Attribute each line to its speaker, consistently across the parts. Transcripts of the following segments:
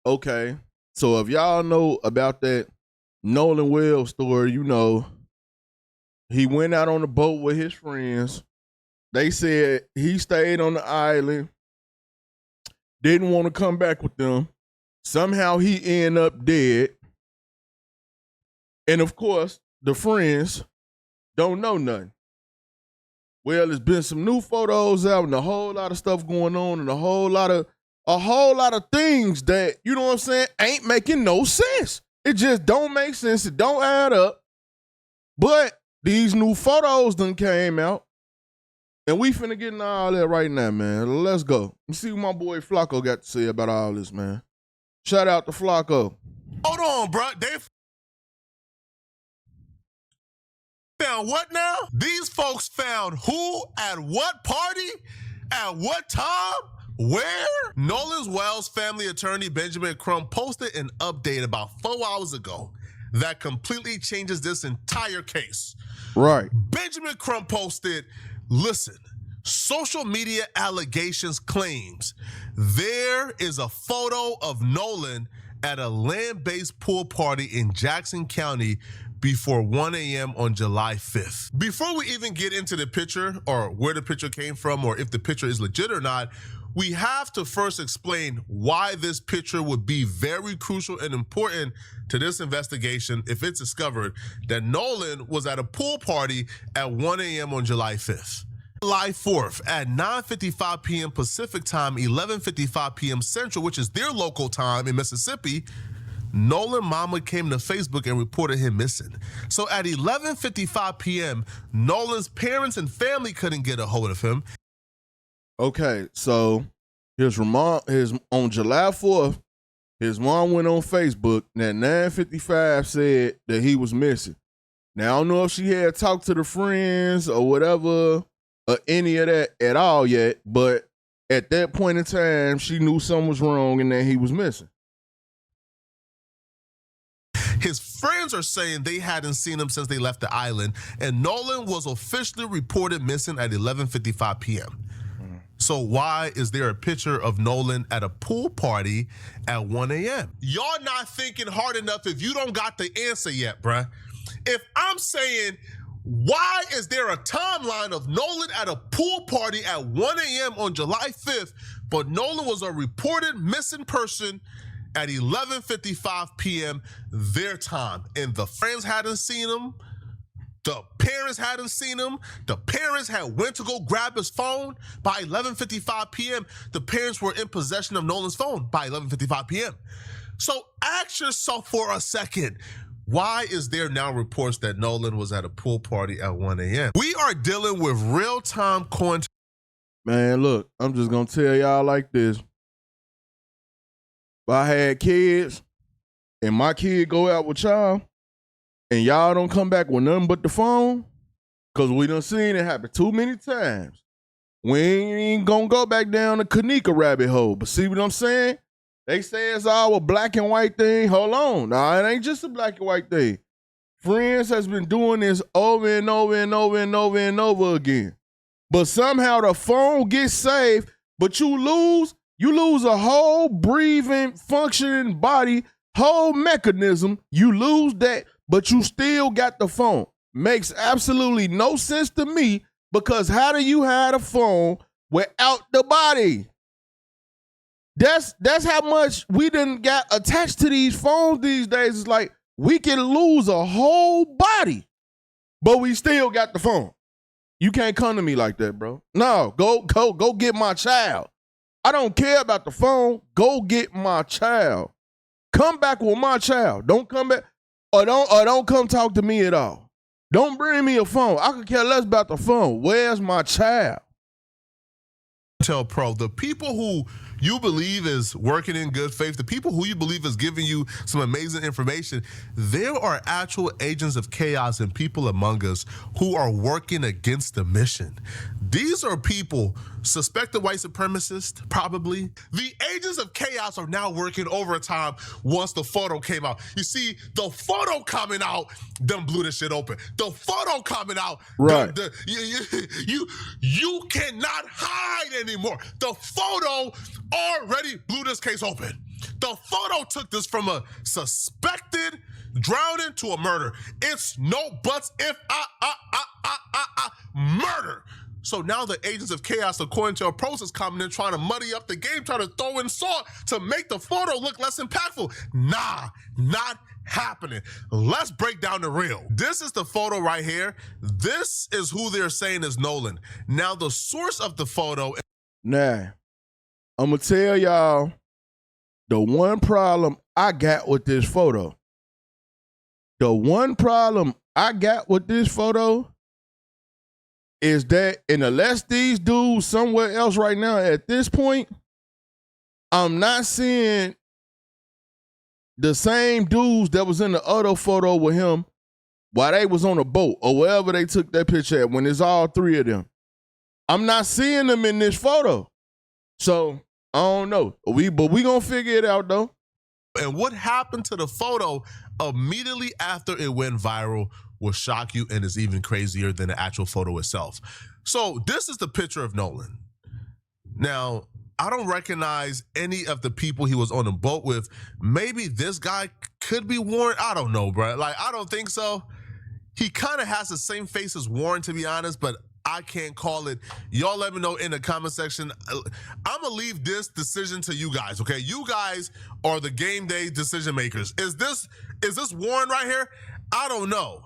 Speaker 1: Okay, so if y'all know about that Nolan Wells story, you know, he went out on the boat with his friends. They said he stayed on the island, didn't want to come back with them. Somehow he ended up dead. And of course, the friends don't know nothing. Well, there's been some new photos out and a whole lot of stuff going on and a whole lot of things that, you know what I'm saying, ain't making no sense. It just don't make sense. It don't add up. But these new photos done came out. And we finna get into all that right now, man. Let's go. Let's see what my boy Flacco got to say about all this, man. Shout out to Flacco.
Speaker 2: Hold on, bro. They found what now? These folks found who at what party? At what time? Where? Nolan Wells' family attorney Benjamin Crump posted an update about 4 hours ago that completely changes this entire case.
Speaker 1: Right.
Speaker 2: Benjamin Crump posted, listen, social media allegations claims there is a photo of Nolan at a land-based pool party in Jackson County before 1 a.m. on July 5th. Before we even get into the picture or where the picture came from or if the picture is legit or not, we have to first explain why this picture would be very crucial and important to this investigation if it's discovered that Nolan was at a pool party at 1 a.m. on July 5th. July 4th at 9:55 p.m. Pacific time, 11:55 p.m. Central, which is their local time in Mississippi, Nolan mama came to Facebook and reported him missing. So at 11:55 p.m., Nolan's parents and family couldn't get a hold of him.
Speaker 1: Okay, so on July 4th, his mom went on Facebook and at 9:55 said that he was missing. Now, I don't know if she had talked to the friends or whatever or any of that at all yet, but at that point in time, she knew something was wrong and that he was missing.
Speaker 2: His friends are saying they hadn't seen him since they left the island, and Nolan was officially reported missing at 11:55 p.m. So why is there a picture of Nolan at a pool party at 1 a.m.? Y'all not thinking hard enough if you don't got the answer yet, bruh. If I'm saying, why is there a timeline of Nolan at a pool party at 1 a.m. on July 5th, but Nolan was a reported missing person at 11:55 p.m. their time, and the friends hadn't seen him, the parents hadn't seen him, the parents had went to go grab his phone by 11:55 p.m. The parents were in possession of Nolan's phone by 11:55 p.m. So ask yourself for a second, why is there now reports that Nolan was at a pool party at 1 a.m.? We are dealing with real-time content.
Speaker 1: Man, look, I'm just going to tell y'all like this. If I had kids and my kid go out with y'all and y'all don't come back with nothing but the phone, because we done seen it happen too many times, we ain't going to go back down the Kanika rabbit hole. But see what I'm saying? They say it's all a black and white thing. Hold on. Nah, it ain't just a black and white thing. Friends has been doing this over and over and over and over and over again. But somehow the phone gets saved, but you lose a whole breathing, functioning body, whole mechanism. You lose that, but you still got the phone. Makes absolutely no sense to me, because how do you have a phone without the body? That's how much we done got attached to these phones these days. It's like we can lose a whole body, but we still got the phone. You can't come to me like that, bro. No, go get my child. I don't care about the phone. Go get my child. Come back with my child. Don't come back or don't come talk to me at all. Don't bring me a phone. I could care less about the phone. Where's my child?
Speaker 2: Tell Pro, the people who you believe is working in good faith, the people who you believe is giving you some amazing information, there are actual agents of chaos and people among us who are working against the mission. These are people, suspected white supremacists, probably. The agents of chaos are now working overtime once the photo came out. You see, the photo coming out, done blew this shit open. The photo coming out,
Speaker 1: right?
Speaker 2: You cannot hide anymore. The photo already blew this case open. The photo took this from a suspected drowning to a murder. It's no buts if murder. So now the agents of chaos, according to a process, coming in trying to muddy up the game, trying to throw in salt to make the photo look less impactful. Nah, not happening. Let's break down the real. This is the photo right here. This is who they're saying is Nolan. Now the source of the photo.
Speaker 1: Nah, I'm gonna tell y'all the one problem I got with this photo. The one problem I got with this photo is that, and unless these dudes somewhere else right now at this point, I'm not seeing the same dudes that was in the other photo with him while they was on a boat or wherever they took that picture at when it's all three of them. I'm not seeing them in this photo. So, I don't know. But we gonna figure it out though.
Speaker 2: And what happened to the photo immediately after it went viral will shock you and is even crazier than the actual photo itself. So this is the picture of Nolan. Now, I don't recognize any of the people he was on the boat with. Maybe this guy could be Warren. I don't know, bro. Like, I don't think so. He kind of has the same face as Warren, to be honest, but I can't call it. Y'all let me know in the comment section. I'm gonna leave this decision to you guys, okay? You guys are the game day decision makers. Is this Warren right here? I don't know.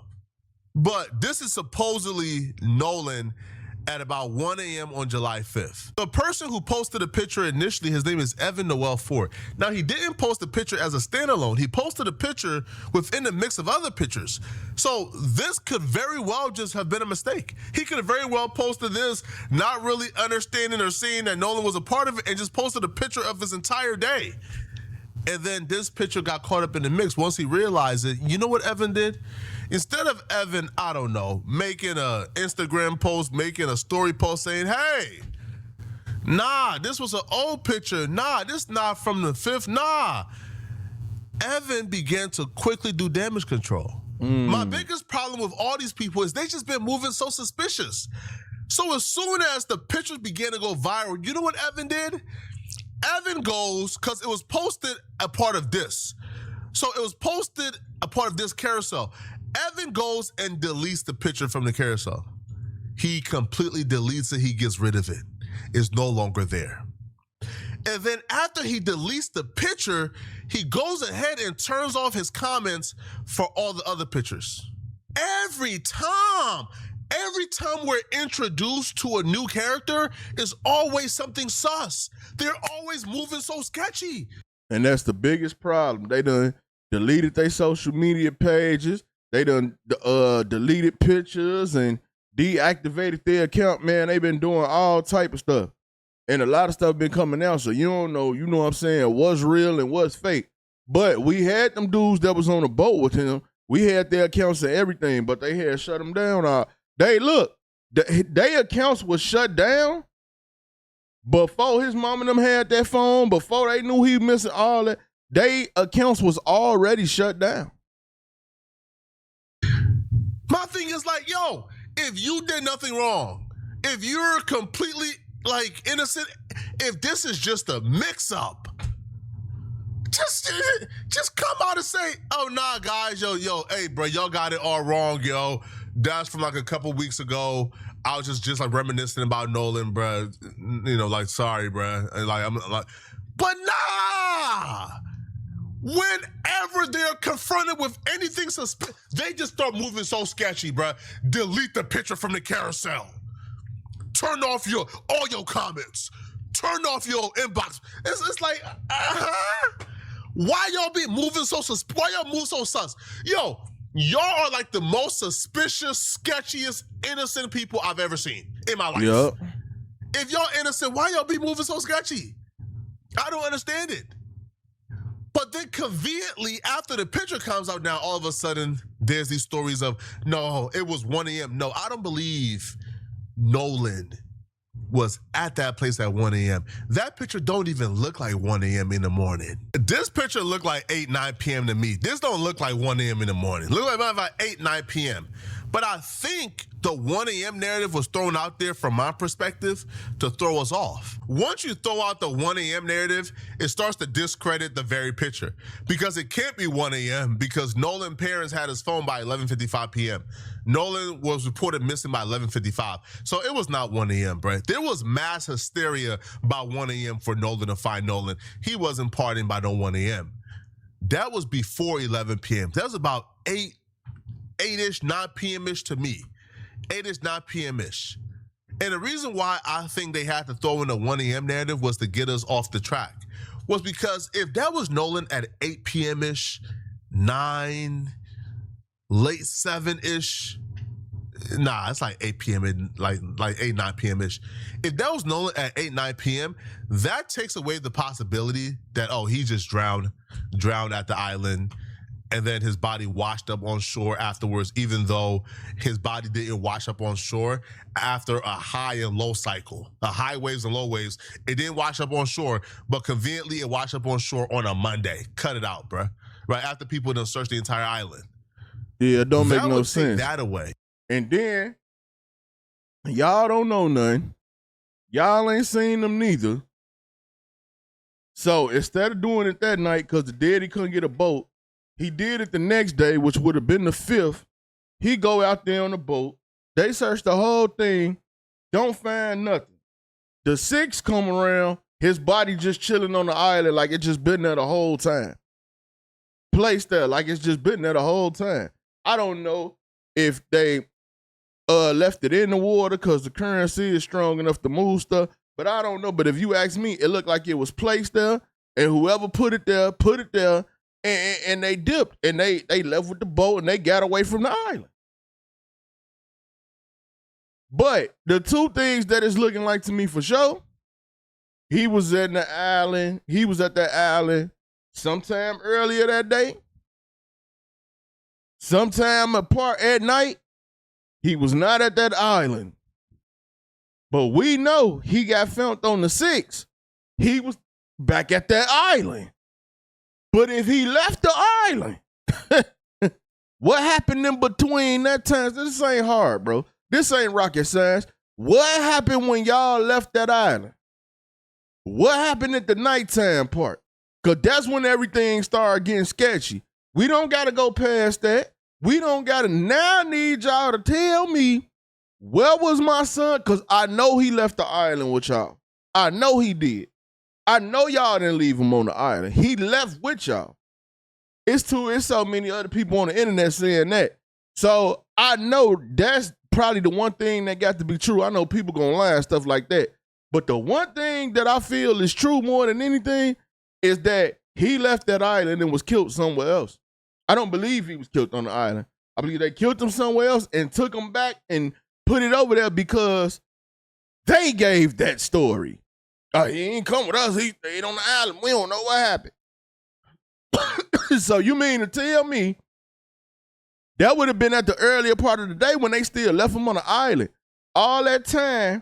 Speaker 2: But this is supposedly Nolan at about 1 a.m. on July 5th. The person who posted the picture initially, his name is Evan Noel Ford. Now, he didn't post the picture as a standalone. He posted a picture within the mix of other pictures. So this could very well just have been a mistake. He could have very well posted this, not really understanding or seeing that Nolan was a part of it, and just posted a picture of his entire day. And then this picture got caught up in the mix. Once he realized it, you know what Evan did? Instead of Evan, I don't know, making an Instagram post, making a story post saying, hey, nah, this was an old picture. Nah, this not from the 5th. Nah. Evan began to quickly do damage control. My biggest problem with all these people is they just been moving so suspicious. So as soon as the pictures began to go viral, you know what Evan did? Evan goes, because it was posted a part of this. So it was posted a part of this carousel. Evan goes and deletes the picture from the carousel. He completely deletes it. He gets rid of it. It's no longer there. And then after he deletes the picture, he goes ahead and turns off his comments for all the other pictures. Every time we're introduced to a new character, is always something sus. They're always moving so sketchy.
Speaker 1: And that's the biggest problem. They done deleted their social media pages. They done deleted pictures and deactivated their account, man. They've been doing all type of stuff. And a lot of stuff been coming out, so you don't know, you know what I'm saying, what's real and what's fake. But we had them dudes that was on the boat with him. We had their accounts and everything, but they had shut them down. Their accounts was shut down before his mom and them had that phone, before they knew he was missing all that. Their accounts was already shut down.
Speaker 2: My thing is like, yo, if you did nothing wrong, if you're completely like innocent, if this is just a mix-up, just come out and say, oh nah guys, yo, hey bro, y'all got it all wrong, yo. That's from like a couple weeks ago. I was just like reminiscing about Nolan, bro. You know, like sorry, bro. And like I'm like, but nah. Whenever they're confronted with anything suspicious, they just start moving so sketchy, bro. Delete the picture from the carousel. Turn off all your comments. Turn off your inbox. It's like, why y'all be moving so sus? Why y'all move so sus? Yo, y'all are like the most suspicious, sketchiest, innocent people I've ever seen in my life.
Speaker 1: Yep.
Speaker 2: If y'all innocent, why y'all be moving so sketchy? I don't understand it. But then conveniently, after the picture comes out now, all of a sudden, there's these stories of, no, it was 1 a.m. No, I don't believe Nolan was at that place at 1 a.m. That picture don't even look like 1 a.m. in the morning. This picture looked like 8, 9 p.m. to me. This don't look like 1 a.m. in the morning. Look like about 8, 9 p.m. But I think the 1 a.m. narrative was thrown out there from my perspective to throw us off. Once you throw out the 1 a.m. narrative, it starts to discredit the very picture because it can't be 1 a.m. because Nolan's parents had his phone by 11:55 p.m. Nolan was reported missing by 11:55. So it was not 1 a.m., bro. There was mass hysteria by 1 a.m. for Nolan to find Nolan. He wasn't partying by no 1 a.m. That was before 11 p.m. That was about 8-ish, 9 p.m.-ish to me. 8-ish, 9 p.m.-ish. And the reason why I think they had to throw in a 1 a.m. narrative was to get us off the track. Was because if that was Nolan at 8 p.m.-ish, 9, late 7-ish, nah, it's like 8 p.m. and like 8, 9 p.m.-ish. If that was Nolan at 8, 9 p.m., that takes away the possibility that, oh, he just drowned at the island, and then his body washed up on shore afterwards, even though his body didn't wash up on shore after a high and low cycle, a high waves and low waves. It didn't wash up on shore, but conveniently it washed up on shore on a Monday. Cut it out, bruh. Right after people done searched the entire island.
Speaker 1: Yeah, it don't make
Speaker 2: That
Speaker 1: no
Speaker 2: would
Speaker 1: sense.
Speaker 2: take that away.
Speaker 1: And then, y'all don't know nothing. Y'all ain't seen them neither. So instead of doing it that night, because the daddy couldn't get a boat, he did it the next day, which would have been the 5th. He go out there on the boat. They search the whole thing. Don't find nothing. The 6th come around. His body just chilling on the island like it just been there the whole time. Placed there like it's just been there the whole time. I don't know if they left it in the water because the currency is strong enough to move stuff, but I don't know. But if you ask me, it looked like it was placed there, and whoever put it there, and they dipped, and they left with the boat, and they got away from the island. But the two things that it's looking like to me for sure, he was at the island. He was at that island sometime earlier that day. Sometime apart at night, he was not at that island. But we know he got found on the 6th. He was back at that island. But if he left the island, what happened in between that time? This ain't hard, bro. This ain't rocket science. What happened when y'all left that island? What happened at the nighttime part? Because that's when everything started getting sketchy. We don't got to go past that. We don't got to. Now I need y'all to tell me, where was my son? Because I know he left the island with y'all. I know he did. I know y'all didn't leave him on the island. He left with y'all. It's so many other people on the internet saying that. So I know that's probably the one thing that got to be true. I know people gonna lie and stuff like that. But the one thing that I feel is true more than anything is that he left that island and was killed somewhere else. I don't believe he was killed on the island. I believe they killed him somewhere else and took him back and put it over there because they gave that story. He ain't come with us. He stayed on the island. We don't know what happened. So you mean to tell me that would have been at the earlier part of the day when they still left him on the island? All that time,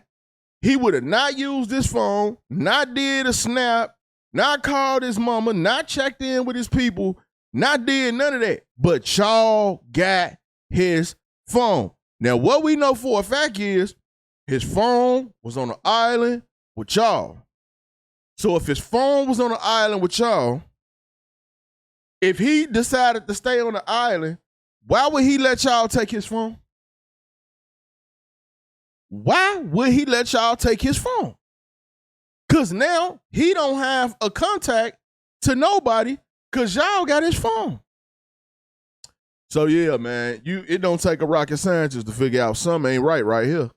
Speaker 1: he would have not used his phone, not did a snap, not called his mama, not checked in with his people, not did none of that. But y'all got his phone. Now, what we know for a fact is his phone was on the island with y'all. So if his phone was on the island with y'all, if he decided to stay on the island, why would he let y'all take his phone? Why would he let y'all take his phone? Because now he don't have a contact to nobody because y'all got his phone. So yeah, man, it don't take a rocket scientist to figure out something ain't right here.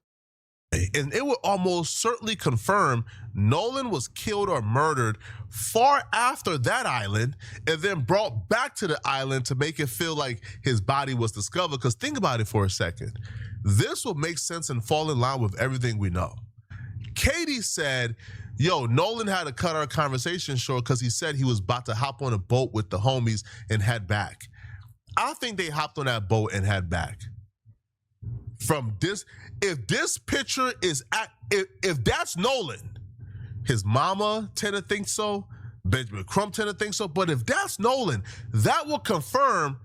Speaker 2: And it would almost certainly confirm Nolan was killed or murdered far after that island and then brought back to the island to make it feel like his body was discovered. Because think about it for a second. This will make sense and fall in line with everything we know. Katie said, yo, Nolan had to cut our conversation short because he said he was about to hop on a boat with the homies and head back. I think they hopped on that boat and head back. From this, if this picture is if that's Nolan, his mama tend to think so, Benjamin Crump tend to think so, but if that's Nolan, that will confirm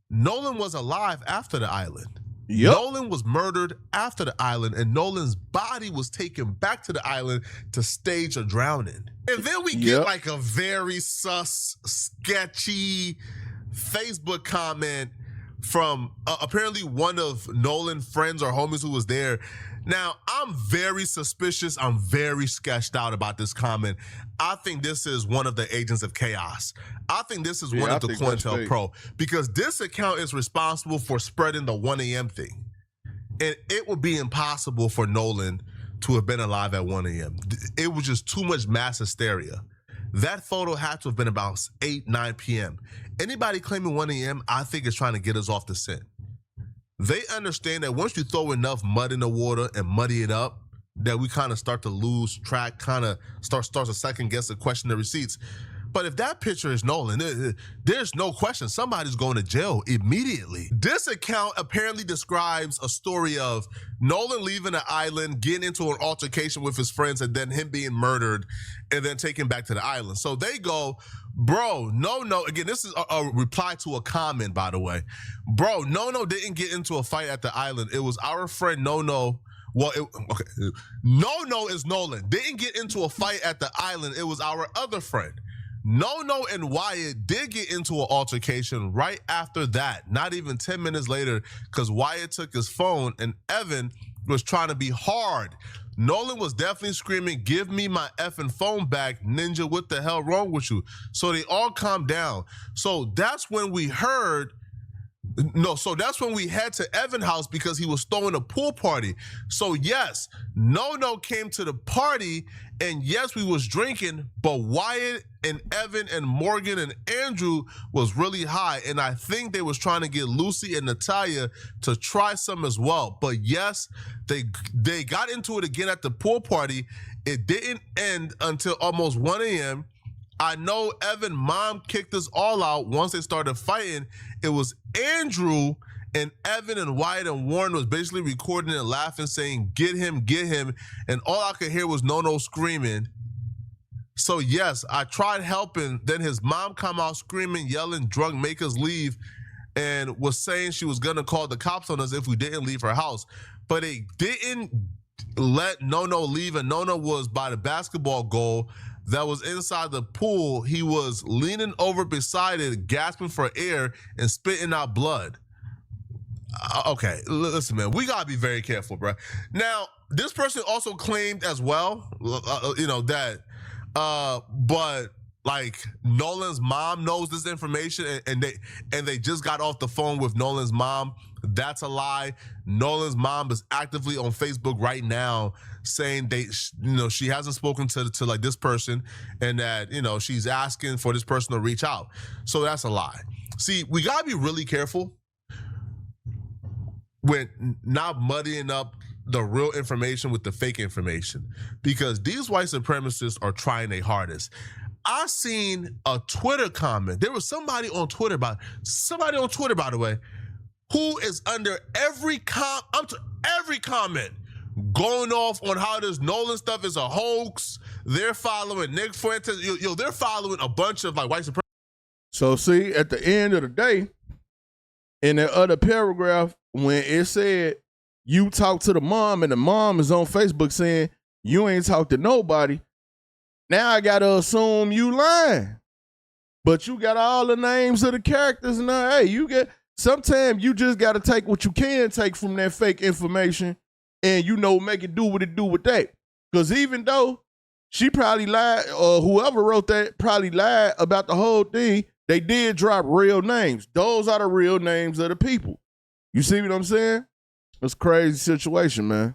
Speaker 2: Nolan was alive after the island.
Speaker 1: Yep.
Speaker 2: Nolan was murdered after the island, and Nolan's body was taken back to the island to stage a drowning. And then we get like a very sus, sketchy Facebook comment from apparently one of Nolan's friends or homies who was there. Now, I'm very suspicious. I'm very sketched out about this comment. I think this is one of the agents of chaos. I think this is one of the COINTELPRO, because this account is responsible for spreading the 1 a.m. thing. And it would be impossible for Nolan to have been alive at 1 a.m. It was just too much mass hysteria. That photo had to have been about 8, 9 p.m. Anybody claiming 1 a.m., I think is trying to get us off the scent. They understand that once you throw enough mud in the water and muddy it up, that we kind of start to lose track, kind of starts to second guess and question the receipts. But if that picture is Nolan, there's no question somebody's going to jail immediately. This account apparently describes a story of Nolan leaving the island, getting into an altercation with his friends, and then him being murdered and then taken back to the island. So they go, bro, no. Again, this is a reply to a comment, by the way. Bro, No didn't get into a fight at the island. It was our friend No. Well, No is Nolan. Didn't get into a fight at the island. It was our other friend. No and Wyatt did get into an altercation right after that, not even 10 minutes later, because Wyatt took his phone and Evan was trying to be hard. Nolan was definitely screaming, "Give me my effing phone back, Ninja, what the hell wrong with you?" So they all calmed down. So that's when we heard, so that's when we head to Evan's house because he was throwing a pool party. So yes, No came to the party, and yes, we was drinking, but Wyatt and Evan and Morgan and Andrew was really high, and I think they was trying to get Lucy and Natalia to try some as well. But yes, they got into it again at the pool party. It didn't end until almost 1 a.m. I know Evan's mom kicked us all out once they started fighting. It was Andrew and Evan and Wyatt and Warren was basically recording and laughing, saying, get him. And all I could hear was No screaming. So yes, I tried helping. Then his mom come out screaming, yelling, drunk, make us leave, and was saying she was gonna call the cops on us if we didn't leave her house. But they didn't let No leave, and No was by the basketball goal that was inside the pool. He was leaning over beside it, gasping for air and spitting out blood. Okay, listen, man, we gotta be very careful, bro. Now, this person also claimed as well, but like Nolan's mom knows this information, and they just got off the phone with Nolan's mom. That's a lie. Nolan's mom is actively on Facebook right now saying she hasn't spoken to like this person, and that she's asking for this person to reach out. So that's a lie. See, we gotta be really careful with not muddying up the real information with the fake information, because these white supremacists are trying their hardest. I seen a Twitter comment. There was somebody on Twitter, by the way, who is under every comment going off on how this Nolan stuff is a hoax. They're following Nick Fuentes. They're following a bunch of like white supremacists.
Speaker 1: So see, at the end of the day, in that other paragraph, when it said you talk to the mom and the mom is on Facebook saying you ain't talked to nobody, now I gotta assume you lying. But you got all the names of the characters, and hey, sometimes you just gotta take what you can take from that fake information and make it do what it do with that. Because even though she probably lied, or whoever wrote that probably lied about the whole thing, they did drop real names. Those are the real names of the people. You see what I'm saying? It's a crazy situation, man.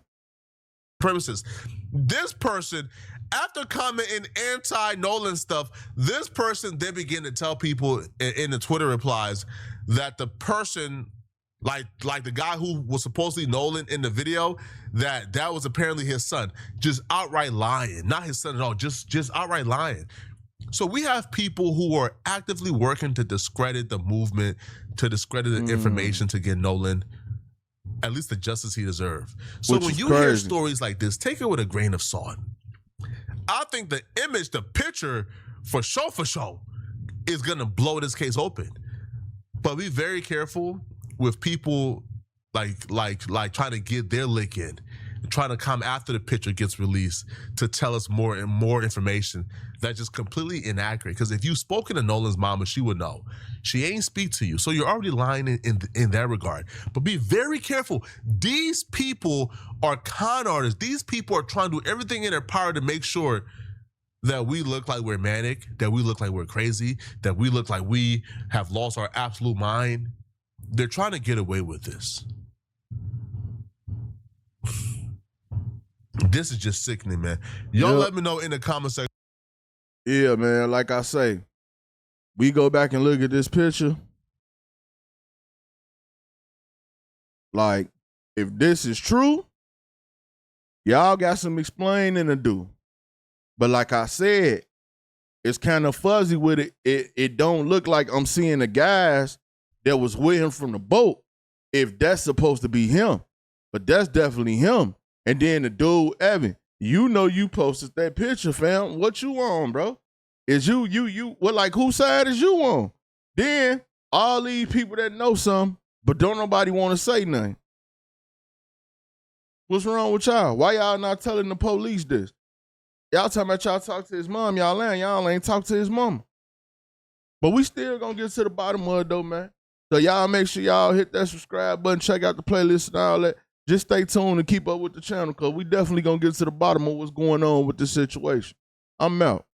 Speaker 2: Premises. This person, after commenting anti-Nolan stuff, this person then began to tell people in the Twitter replies that the person, like the guy who was supposedly Nolan in the video, that was apparently his son. Just outright lying. Not his son at all, just outright lying. So we have people who are actively working to discredit the movement, to discredit the information, to get Nolan at least the justice he deserves. So when you hear stories like this, take it with a grain of salt. I think the image, the picture, for sure, is gonna blow this case open. But be very careful with people trying to get their lick in, trying to come after the picture gets released to tell us more and more information that's just completely inaccurate. Because if you've spoken to Nolan's mama, she would know. She ain't speak to you. So you're already lying in that regard. But be very careful. These people are con artists. These people are trying to do everything in their power to make sure that we look like we're manic, that we look like we're crazy, that we look like we have lost our absolute mind. They're trying to get away with this. This is just sickening, man. Y'all let me know in the comment section.
Speaker 1: Yeah, man, like I say, we go back and look at this picture. Like, if this is true, y'all got some explaining to do. But like I said, it's kind of fuzzy with it. It don't look like I'm seeing the guys that was with him from the boat, if that's supposed to be him. But that's definitely him. And then the dude, Evan, you know you posted that picture, fam. What you on, bro? Is you, what, like, whose side is you on? Then all these people that know something, but don't nobody want to say nothing. What's wrong with y'all? Why y'all not telling the police this? Y'all talking about y'all talk to his mom, y'all ain't talk to his mama. But we still gonna get to the bottom of it though, man. So y'all make sure y'all hit that subscribe button, check out the playlist and all that. Just stay tuned and keep up with the channel, because we definitely gonna get to the bottom of what's going on with this situation. I'm out.